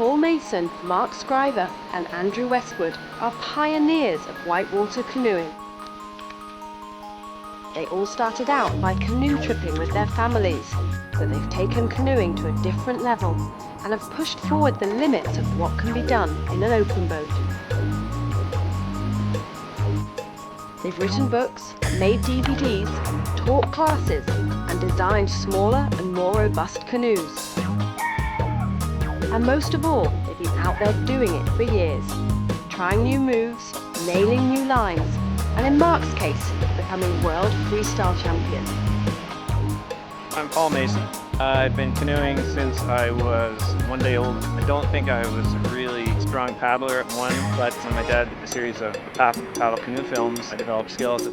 Paul Mason, Mark Scriver and Andrew Westwood are pioneers of whitewater canoeing. They all started out by canoe tripping with their families, but they've taken canoeing to a different level and have pushed forward the limits of what can be done in an open boat. They've written books, made DVDs, taught classes, and designed smaller and more robust canoes. And most of all, they've been out there doing it for years, trying new moves, nailing new lines, and in Mark's case, becoming world freestyle champion. I'm Paul Mason. I've been canoeing since I was 1 day old. I don't think I was a really strong paddler at one, but when my dad did a series of paddle canoe films, I developed skills.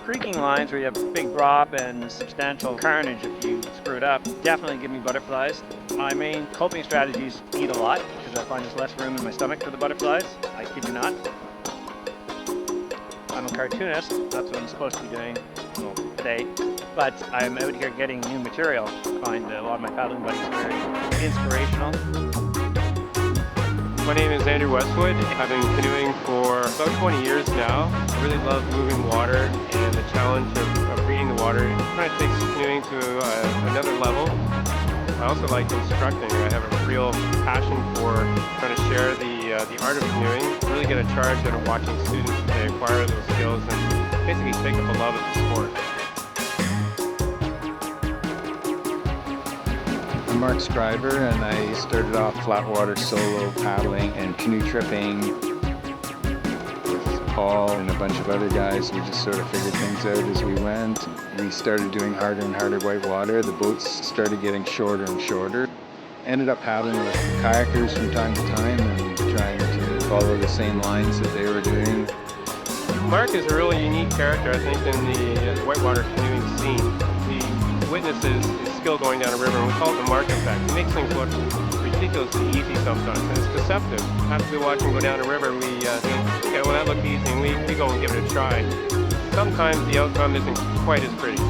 Creaking lines where you have big drop and substantial carnage if you screw it up definitely give me butterflies. My main coping strategy is eat a lot because I find there's less room in my stomach for the butterflies. I kid you not. I'm a cartoonist, that's what I'm supposed to be doing today, but I'm out here getting new material. I find a lot of my paddling buddies very inspirational. My name is Andrew Westwood. I've been canoeing for about 20 years now. I really love moving water and the challenge of reading the water. It kind of takes canoeing to another level. I also like instructing. I have a real passion for trying to share the art of canoeing, really get a charge out of watching students as they acquire those skills and basically take up a love of the sport. I'm Mark Scriver, and I started off flatwater solo paddling and canoe tripping with Paul and a bunch of other guys. We just sort of figured things out as we went. We started doing harder and harder whitewater. The boats started getting shorter and shorter. Ended up paddling with kayakers from time to time and trying to follow the same lines that they were doing. Mark is a really unique character, I think, in the whitewater canoeing scene. He witnesses his skill going down a river, and we call it the Mark effect. He makes things look ridiculously easy sometimes, and it's deceptive. After we watch him go down a river, we think, okay, well that looked easy, and we go and give it a try. Sometimes the outcome isn't quite as pretty.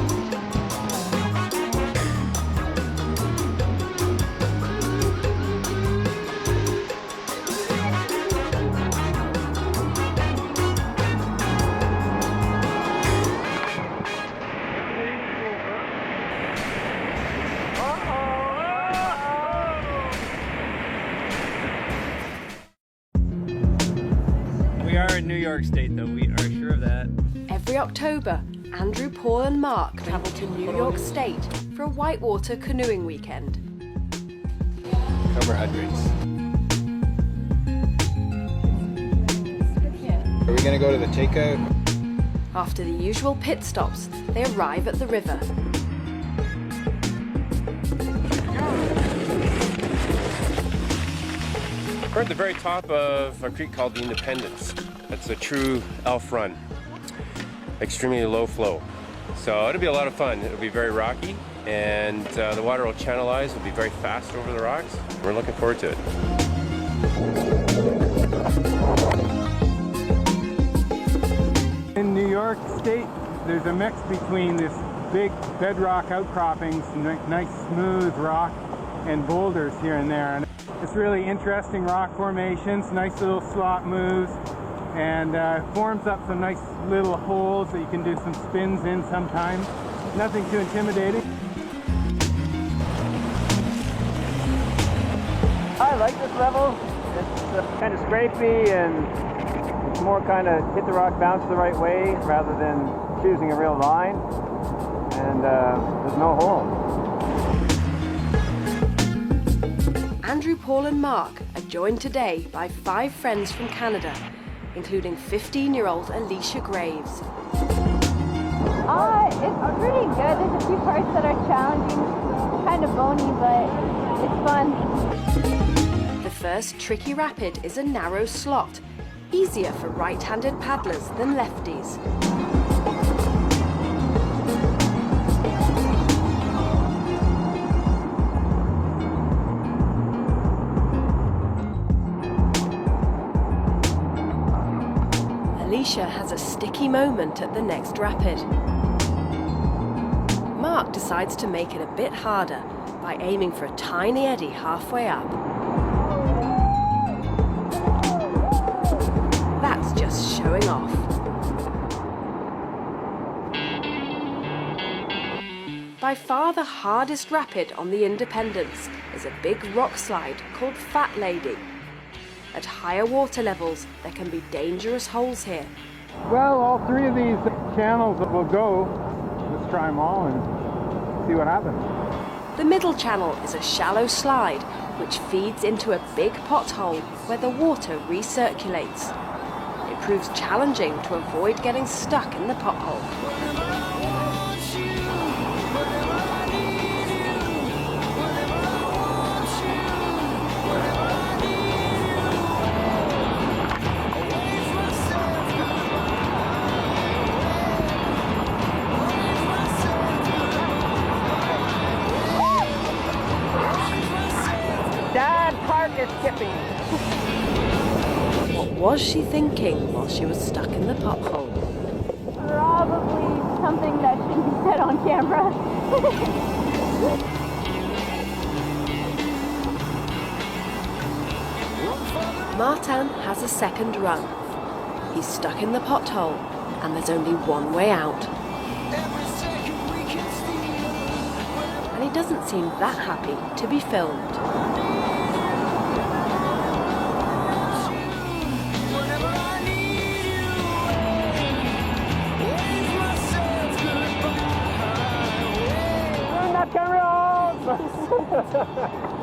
We are in New York State though, we are sure of that. Every October, Andrew, Paul and Mark travel to New York State for a whitewater canoeing weekend. Cover hydrates. Are we going to go to the takeout? After the usual pit stops, they arrive at the river. We're at the very top of a creek called the Independence. It's a true elf run. Extremely low flow. So it'll be a lot of fun. It'll be very rocky, and the water will channelize. It'll be very fast over the rocks. We're looking forward to it. In New York State, there's a mix between this big bedrock outcroppings, nice smooth rock, and boulders here and there. And it's really interesting rock formations, nice little slot moves, and forms up some nice little holes that you can do some spins in sometimes. Nothing too intimidating. I like this level. It's kind of scrapey and it's more kind of hit the rock, bounce the right way rather than choosing a real line. And there's no hole. Andrew, Paul and Mark are joined today by 5 friends from Canada, including 15-year-old Alicia Graves. It's pretty good. There's a few parts that are challenging, kind of bony, but it's fun. The first tricky rapid is a narrow slot, easier for right-handed paddlers than lefties. Alicia has a sticky moment at the next rapid. Mark decides to make it a bit harder by aiming for a tiny eddy halfway up. That's just showing off. By far the hardest rapid on the Independence is a big rock slide called Fat Lady. At higher water levels, there can be dangerous holes here. Well, all three of these channels will go. Let's try them all and see what happens. The middle channel is a shallow slide which feeds into a big pothole where the water recirculates. It proves challenging to avoid getting stuck in the pothole. Skipping. What was she thinking while she was stuck in the pothole? Probably something that shouldn't be said on camera. Martin has a second run. He's stuck in the pothole and there's only one way out. And he doesn't seem that happy to be filmed.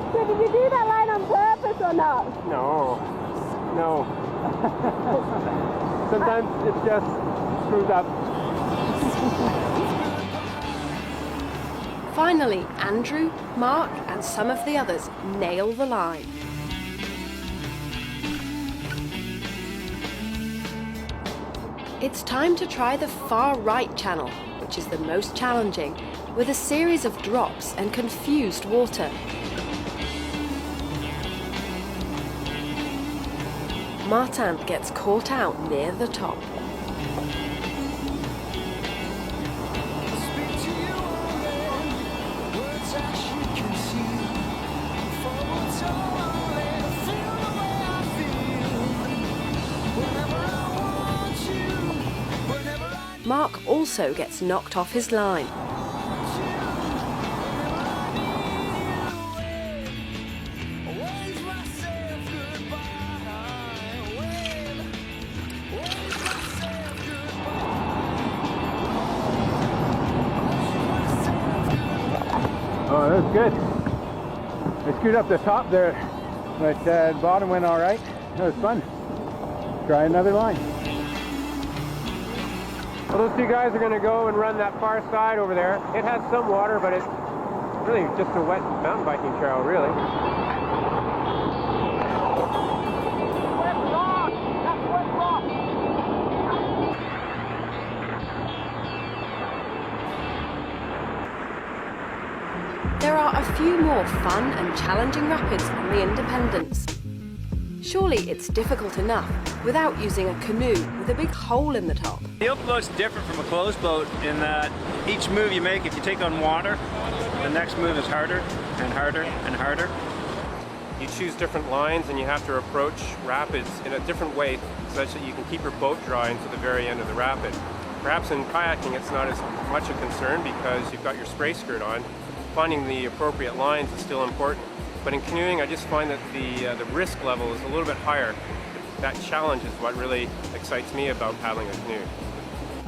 So did you do that line on purpose or not? No. Sometimes it's just screwed up. Finally, Andrew, Mark, and some of the others nail the line. It's time to try the far right channel, which is the most challenging, with a series of drops and confused water. Martin gets caught out near the top. Mark also gets knocked off his line. Oh, that was good. I screwed up the top there, but the bottom went all right. That was fun. Try another line. Well, those two guys are going to go and run that far side over there. It has some water, but it's really just a wet mountain biking trail, really. Wet rock! That's wet rock! There are a few more fun and challenging rapids on the Independence. Surely it's difficult enough without using a canoe with a big hole in the top. The open boat's different from a closed boat in that each move you make, if you take on water, the next move is harder and harder and harder. You choose different lines and you have to approach rapids in a different way such that you can keep your boat dry until the very end of the rapid. Perhaps in kayaking it's not as much a concern because you've got your spray skirt on. Finding the appropriate lines is still important. But in canoeing, I just find that the risk level is a little bit higher. That challenge is what really excites me about paddling a canoe.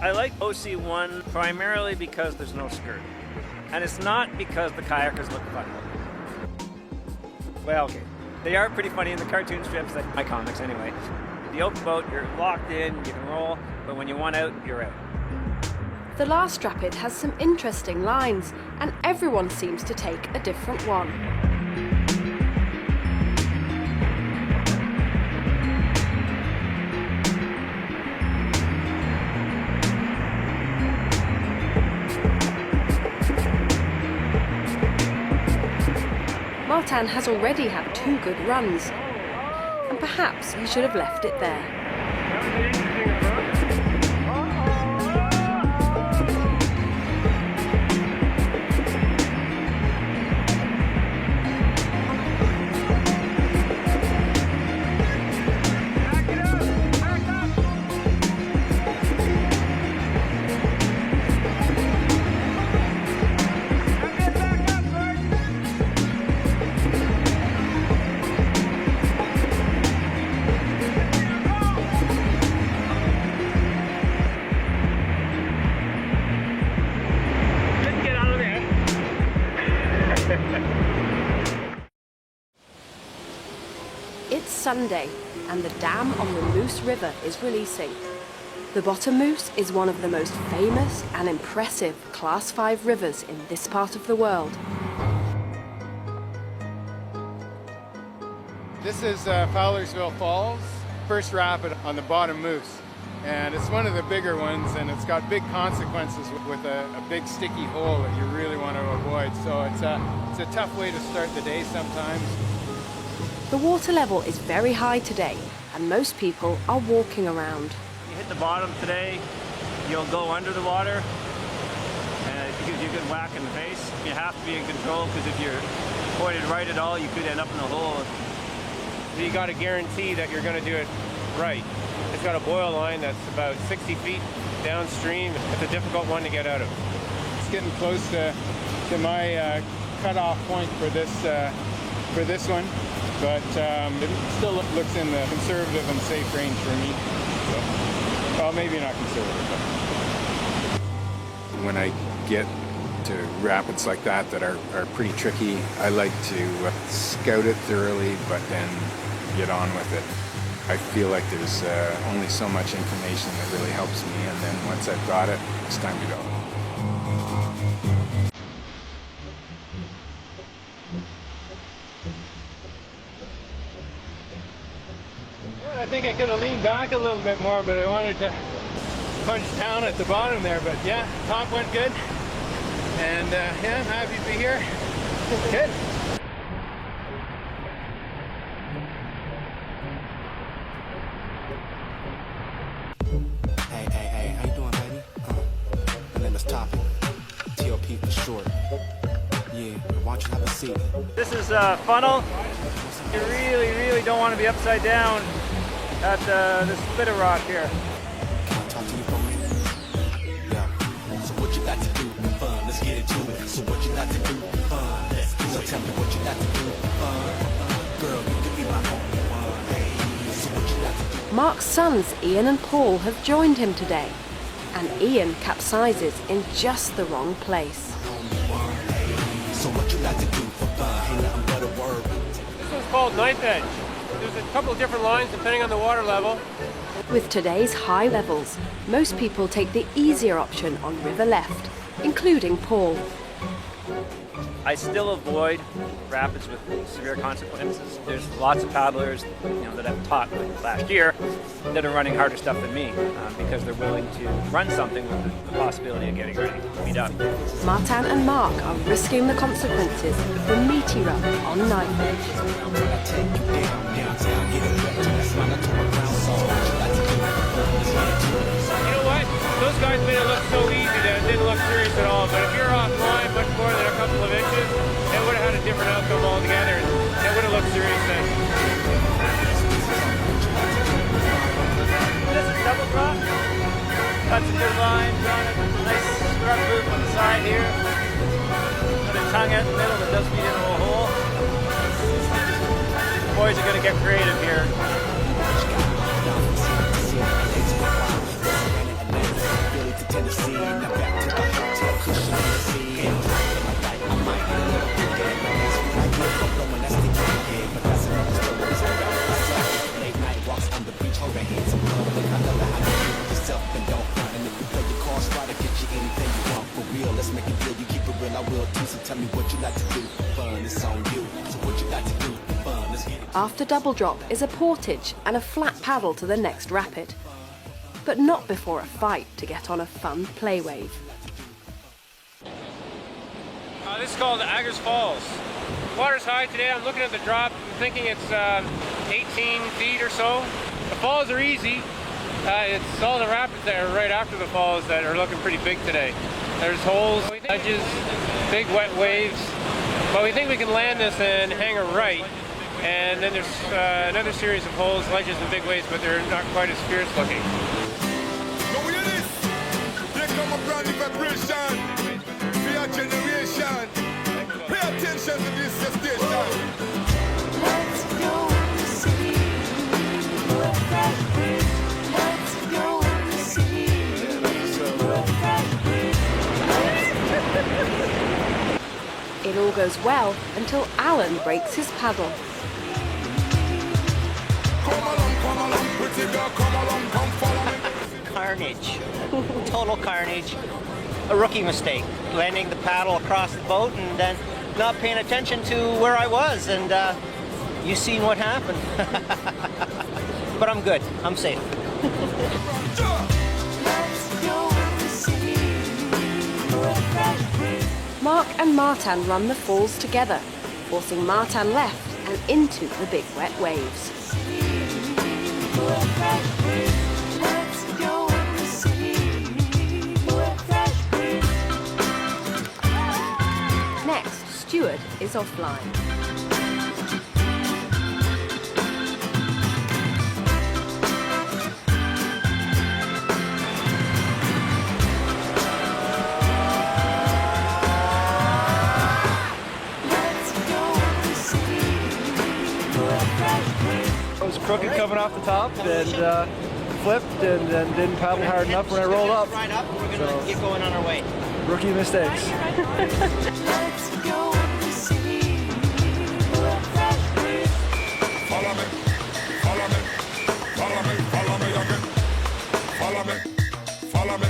I like OC1 primarily because there's no skirt. And it's not because the kayakers look funny. Well, okay, they are pretty funny in the cartoon strips, like my comics anyway. The open boat, you're locked in, you can roll, but when you want out, you're out. The last rapid has some interesting lines, and everyone seems to take a different one. Martin has already had 2 good runs, and perhaps he should have left it there. Sunday, and the dam on the Moose River is releasing. The Bottom Moose is one of the most famous and impressive Class 5 rivers in this part of the world. This is Fowlersville Falls, first rapid on the Bottom Moose. And it's one of the bigger ones, and it's got big consequences with a big sticky hole that you really want to avoid. So it's a tough way to start the day sometimes. The water level is very high today, and most people are walking around. You hit the bottom today, you'll go under the water, and it gives you a good whack in the face. You have to be in control, because if you're pointed right at all, you could end up in the hole. You got to guarantee that you're going to do it right. It's got a boil line that's about 60 feet downstream. It's a difficult one to get out of. It's getting close to my cutoff point for this one, but it still looks in the conservative and safe range for me. So, well, maybe not conservative. But. When I get to rapids like that are pretty tricky, I like to scout it thoroughly, but then get on with it. I feel like there's only so much information that really helps me, and then once I've got it, it's time to go. I think I could have leaned back a little bit more, but I wanted to punch down at the bottom there. But yeah, top went good, and yeah, I'm happy to be here. Good. Hey, how you doing, baby? My name is Topping. TLP for short. Yeah, why don't you have a seat? This is a funnel. You really don't want to be upside down at this bit of rock here. Can I talk to you for a minute? Yeah. So what you got to do for fun? Let's get into it. So what you got to do for fun? So tell me what you got to do for fun. Girl, you can be my only one. Hey, so what you got to do? Mark's sons, Ian and Paul, have joined him today, and Ian capsizes in just the wrong place. So what you got to do for fun? Ain't nothing but a word. This one's called Knife Edge. There's a couple of different lines depending on the water level. With today's high levels, most people take the easier option on River Left, including Paul. I still avoid rapids with severe consequences. There's lots of paddlers, that I've taught last year that are running harder stuff than me because they're willing to run something with the possibility of getting ready to be done. Martin and Mark are risking the consequences of the meaty run on Knife Edge. You know what? Those guys made it look so easy that it didn't look serious at all. But if you're offline much more than a couple of inches, it would have had a different outcome altogether. It would have looked serious then. This is double drop. Got some good lines on it. Nice scrub loop on the side here. Got a tongue out in the middle that does feed into a hole. The boys are going to get creative here. After double drop is a portage and a flat paddle to the next rapid, but not before a fight to get on a fun play wave. This is called Agers Falls. Water's high today. I'm looking at the drop. I'm thinking it's 18 feet or so. The falls are easy. It's all the rapids that are right after the falls that are looking pretty big today. There's holes, ledges, big wet waves. But we think we can land this and hang a right. And then there's another series of holes, ledges, and big waves, but they're not quite as fierce looking. Now hear this. There come a brand new vibration for your generation. Pay attention to this station. Let's go see what that brings. Let's go see what that brings. It all goes well until Alan breaks his paddle. come along, come follow me. Carnage. Total carnage. A rookie mistake. Landing the paddle across the boat and then not paying attention to where I was, and you seen what happened. But I'm good. I'm safe. Mark and Martin run the falls together, forcing Martin left and into the big wet waves. Next, Stuart is offline. I was crooked coming off the top and flipped and then didn't paddle hard enough when I rolled up. Right up. We're gonna get going on our way. Rookie mistakes. Follow me, follow me, follow me, follow me again. Follow me, follow me,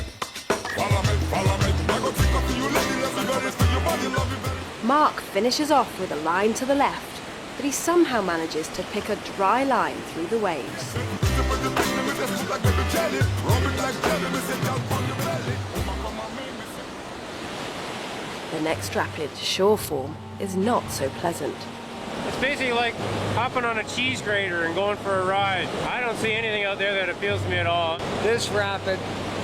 follow me, follow me. I go think of you, lady, everybody, for your body, love you very. Mark finishes off with a line to the left, but he somehow manages to pick a dry line through the waves. The next rapid, shore form, is not so pleasant. It's basically like hopping on a cheese grater and going for a ride. I don't see anything out there that appeals to me at all. This rapid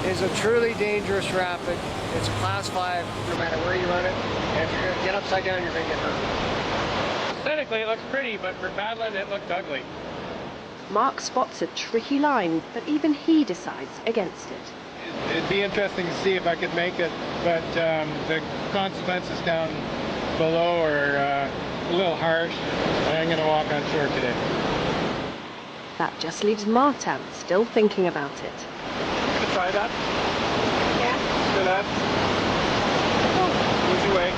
is a truly dangerous rapid. It's class 5 no matter where you run it. And if you're going to get upside down, you're going to get hurt. Aesthetically, it looks pretty, but for paddling, it looked ugly. Mark spots a tricky line, but even he decides against it. It'd be interesting to see if I could make it, but the consequences down below are a little harsh. I'm going to walk on shore today. That just leaves Martin still thinking about it. Gonna try that? Yeah. Do that. Easy way.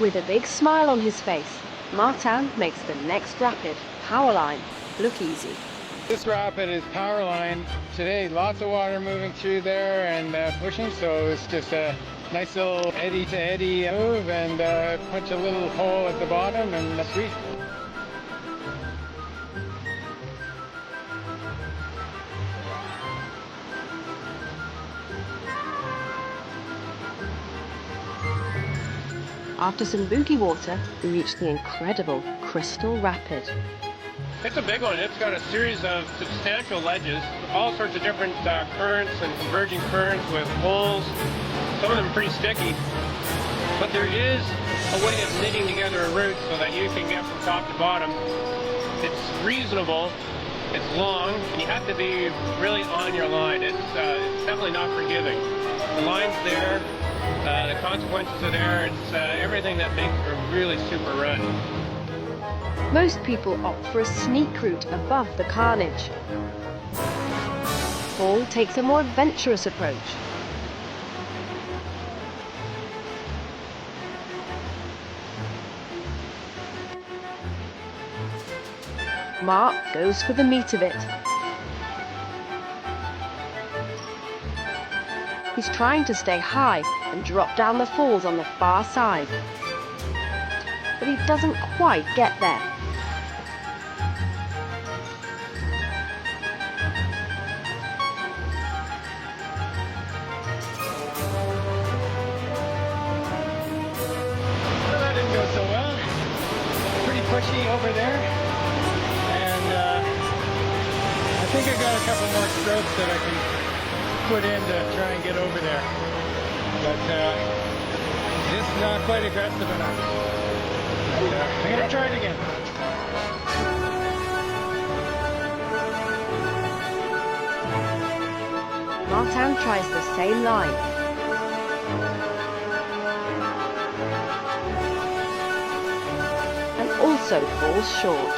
With a big smile on his face, Martin makes the next rapid, Powerline, look easy. This rapid is Powerline. Today, lots of water moving through there and pushing, so it's just a nice little eddy-to-eddy move and punch a little hole at the bottom and that's sweet. After some boogie water, we reach the incredible Crystal Rapid. It's a big one. It's got a series of substantial ledges, all sorts of different currents and converging currents with holes, some of them pretty sticky. But there is a way of knitting together a route so that you can get from top to bottom. It's reasonable, it's long, and you have to be really on your line. It's definitely not forgiving. The line's there, the consequences are there, it's everything that makes a really super run. Most people opt for a sneak route above the carnage. Paul takes a more adventurous approach. Mark goes for the meat of it. He's trying to stay high and drop down the falls on the far side, but he doesn't quite get there. That didn't go so well. Pretty pushy over there. And I think I got a couple more strokes that I can put in to try and get over there. But this is not quite aggressive enough. I'm going to try it again. Martin tries the same line. also falls short.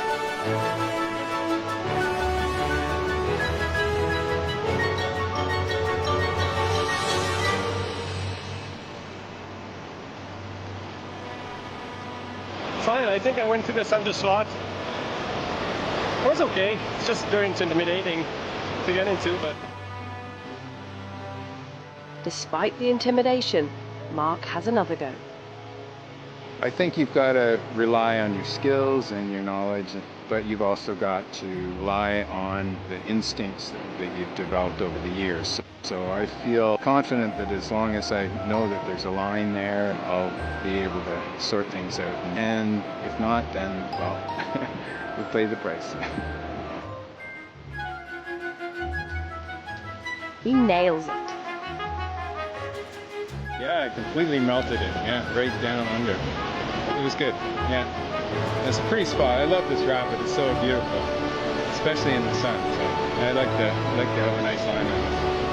Fine, I think I went to the center slot. It was okay. It's just very intimidating to get into, but Despite the intimidation, Mark has another go. I think you've got to rely on your skills and your knowledge, but you've also got to rely on the instincts that you've developed over the years. So I feel confident that as long as I know that there's a line there, I'll be able to sort things out. And if not, then, well, we'll pay the price. He nails it. Yeah, I completely melted it. Yeah, right down under. It was good. Yeah, it's a pretty spot. I love this rapid. It's so beautiful, especially in the sun. So I like to have a nice line on it.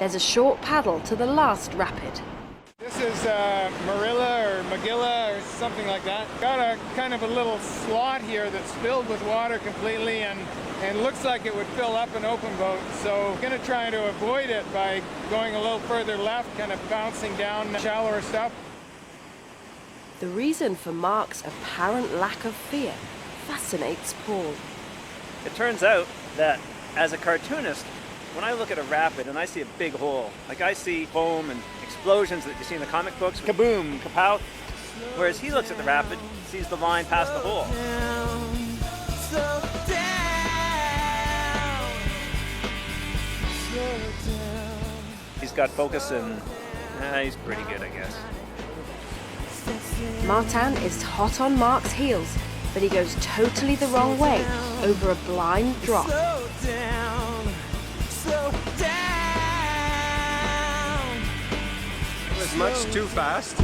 There's a short paddle to the last rapid. This is Marilla or Magilla or something like that. Got a kind of a little slot here that's filled with water completely and looks like it would fill up an open boat. So I'm gonna try to avoid it by going a little further left, kind of bouncing down shallower stuff. The reason for Mark's apparent lack of fear fascinates Paul. It turns out that as a cartoonist, when I look at a rapid and I see a big hole, like I see foam and explosions that you see in the comic books, kaboom, kapow, whereas he looks at the rapid, sees the line past the hole. He's got focus and he's pretty good, I guess. Martin is hot on Mark's heels, but he goes totally the wrong way over a blind drop. it was much too fast,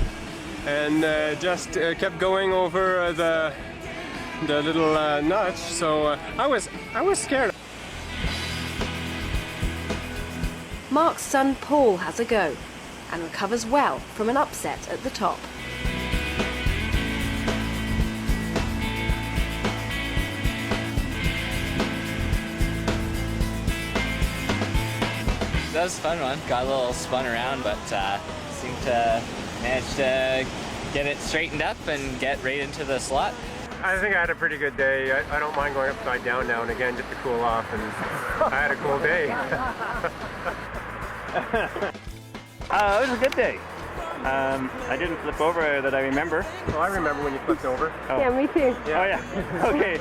and just kept going over the little notch. So I was scared. Mark's son Paul has a go and recovers well from an upset at the top. That was a fun one. Got a little spun around, but seemed to manage to get it straightened up and get right into the slot. I think I had a pretty good day. I don't mind going upside down now and again just to cool off, and I had a cool day. It was a good day. I didn't flip over that I remember. Well, I remember when you flipped over. Oh. Yeah, me too. Oh yeah, okay.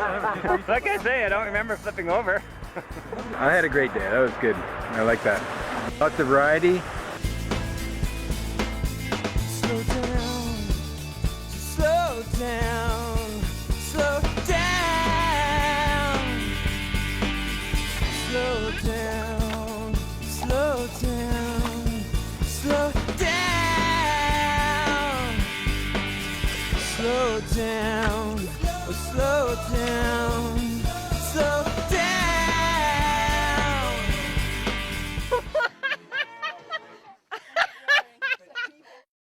Like I say, I don't remember flipping over. I had a great day. That was good. I like that. Lots of variety. Slow down, slow down, slow down, slow down, slow down, slow down, slow down.